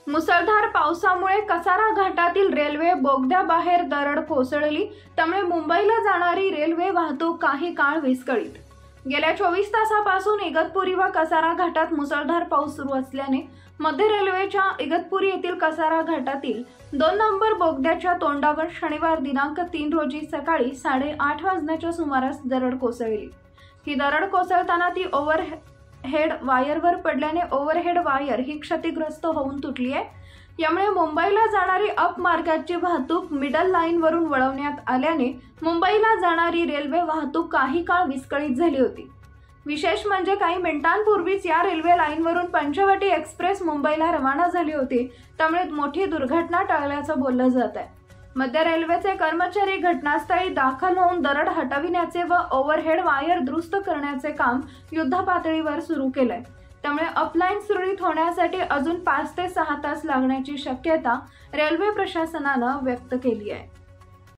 मुसळधार पावसामुळे कसारा घाटातील रेल्वे बोगद्याबाहेर दरड कोसळली, त्यामुळे मुंबईला जाणारी रेल्वे वाहतूक काही काळ विस्कळीत। गेल्या 24 तासापासून इगतपुरी व कसारा घाटात मुसळधार पाऊस सुरू असल्याने मध्य रेल्वेच्या इगतपुरी येथील कसारा घाटातील 2 नंबर बोगद्याच्या तोंडावर शनिवार दिनांक 3 रोजी सकाळी 8:30 वाजण्याच्या सुमारास दरड कोसळली। ही दरड कोसळताना ती ओव्हरहेड वायरवर पडल्याने ओव्हरहेड वायर ही क्षतिग्रस्त होऊन तुटली आहे। यामुळे मुंबईला जाणारी अप मार्गाची वाहतूक मिडल लाईनवरून वळवण्यात आल्याने मुंबईला जाणारी रेल्वे वाहतूक काही काळ विस्कळीत झाली होती। विशेष म्हणजे काही मिनिटांपूर्वीच या रेल्वे लाईनवरून पंचवटी एक्सप्रेस मुंबईला रवाना झाली होती, त्यामुळे मोठी दुर्घटना टळल्याचं बोललं जात आहे। मध्य रेल्वेचे कर्मचारी घटनास्थळी दाखल होऊन दरड हटविण्याचे व ओव्हरहेड वायर दुरुस्त करण्याचे काम युद्धपातळीवर सुरू केलंय। त्यामुळे अपलाईन सुरळीत होण्यासाठी अजून 5 ते 6 तास लागण्याची शक्यता रेल्वे प्रशासनानं व्यक्त केली आहे।